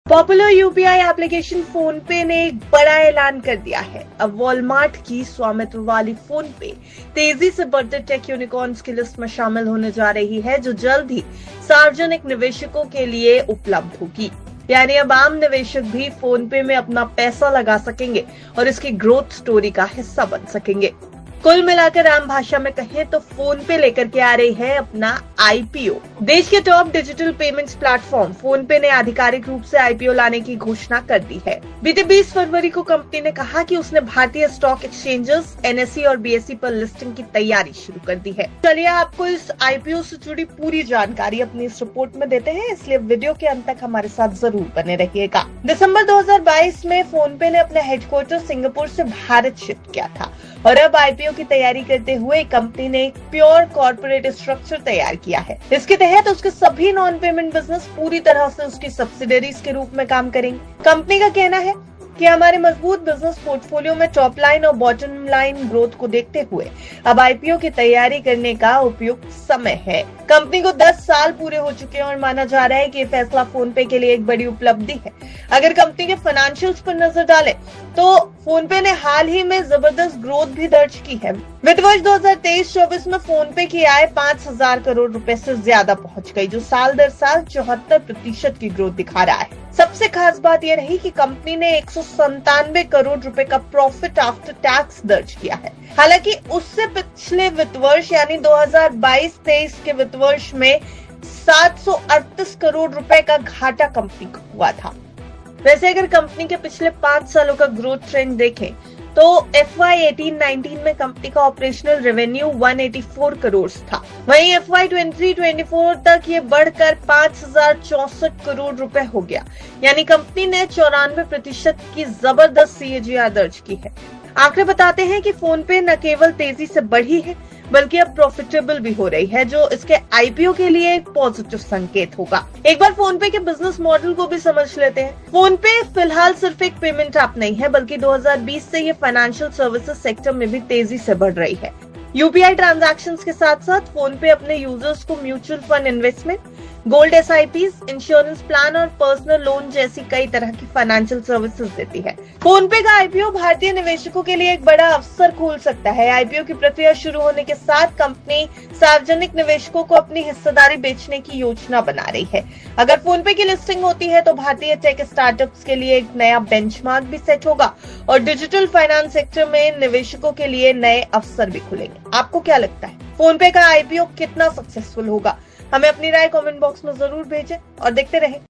Popular UPI application phone पे ने एक बड़ा ऐलान कर दिया है। अब वॉलमार्ट की स्वामित्व वाली फोन पे तेजी से बढ़ते टेक यूनिकॉर्न्स की लिस्ट में शामिल होने जा रही है, जो जल्द ही सार्वजनिक निवेशकों के लिए उपलब्ध होगी। यानी अब आम निवेशक भी फोन पे में अपना पैसा लगा सकेंगे और इसकी ग्रोथ स्टोरी का हिस्सा बन सकेंगे। कुल मिलाकर आम भाषा में कहें तो फोन पे लेकर के आ रही है अपना आईपीओ। देश के top digital payments platform phone पे ने आधिकारिक रूप से आईपीओ लाने की घोषणा कर दी है। बीते 20 फरवरी को कंपनी ने कहा कि उसने भारतीय स्टॉक एक्सचेंजेस एनएसई और बीएसई पर लिस्टिंग की तैयारी शुरू कर दी है। चलिए आपको इस आईपीओ से जुड़ी पूरी जानकारी अपनी इस रिपोर्ट में देते हैं, इसलिए वीडियो के अंत तक हमारे साथ जरूर बने रहिएगा। दिसंबर 2022 में फोन पे ने अपना हेडक्वार्टर सिंगापुर से भारत शिफ्ट किया था और अब आईपीओ की तैयारी करते हुए कंपनी ने एक प्योर कॉर्पोरेट स्ट्रक्चर तैयार किया है। इसके तहत उसके सभी नॉन पेमेंट बिजनेस पूरी तरह से उसकी सब्सिडरीज के रूप में काम करेंगे। कंपनी का कहना है कि हमारे मजबूत बिजनेस पोर्टफोलियो में टॉप लाइन और बॉटम लाइन ग्रोथ को देखते हुए अब आईपीओ की तैयारी करने का उपयुक्त समय है। कंपनी को 10 साल पूरे हो चुके हैं और माना जा रहा है कि ये फैसला फोन पे के लिए एक बड़ी उपलब्धि है। अगर कंपनी के फाइनेंशियल्स पर नजर डालें तो फोन पे ने हाल ही में जबरदस्त ग्रोथ भी दर्ज की है। वित्त वर्ष 2023-24 में फोन पे की आय 5,000 करोड़ रुपए से ज्यादा पहुंच गई, जो साल दर साल 74% की ग्रोथ दिखा रहा है। सबसे खास बात यह रही कि कंपनी ने 197 करोड़ रुपए का प्रॉफिट आफ्टर टैक्स दर्ज किया है। हालांकि उससे पिछले वित्त वर्ष यानी 2022-23 के वित्त वर्ष में 738 करोड़ रुपए का घाटा कंपनी को हुआ था। वैसे अगर कंपनी के पिछले 5 सालों का ग्रोथ ट्रेंड देखें तो FY 18-19 में कंपनी का ऑपरेशनल रेवेन्यू 184 करोड़ था। वहीं FY 23-24 तक ये बढ़कर 5,064 करोड़ रुपए हो गया। यानी कंपनी ने 94% की जबरदस्त CAGR दर्ज की है। आंकड़े बताते हैं कि फोन पे न केवल तेजी से बढ़ी है बल्कि अब प्रॉफिटेबल भी हो रही है, जो इसके आईपीओ के लिए एक पॉजिटिव संकेत होगा। एक बार फोन पे के बिजनेस मॉडल को भी समझ लेते हैं। फोन पे फिलहाल सिर्फ एक पेमेंट ऐप नहीं है, बल्कि 2020 से ये फाइनेंशियल सर्विसेज सेक्टर में भी तेजी से बढ़ रही है। यूपीआई ट्रांजैक्शंस के साथ साथ फोन पे अपने यूजर्स को mutual fund investment, gold SIPs, insurance plan और पर्सनल लोन जैसी कई तरह की फाइनेंशियल सर्विसेज देती है। फोन पे का आईपीओ भारतीय निवेशकों के लिए एक बड़ा अवसर खोल सकता है। आईपीओ की प्रक्रिया शुरू होने के साथ कंपनी सार्वजनिक निवेशकों को अपनी हिस्सेदारी बेचने की योजना बना रही है। अगर फोन पे की लिस्टिंग होती है तो भारतीय टेक स्टार्टअप्स के लिए एक नया बेंचमार्क भी सेट होगा और डिजिटल फाइनेंस सेक्टर में निवेशकों के लिए नए अवसर भी खुलेंगे। आपको क्या लगता है, फोन पे का आईपीओ कितना सक्सेसफुल होगा? हमें अपनी राय कमेंट बॉक्स में जरूर भेजें और देखते रहें।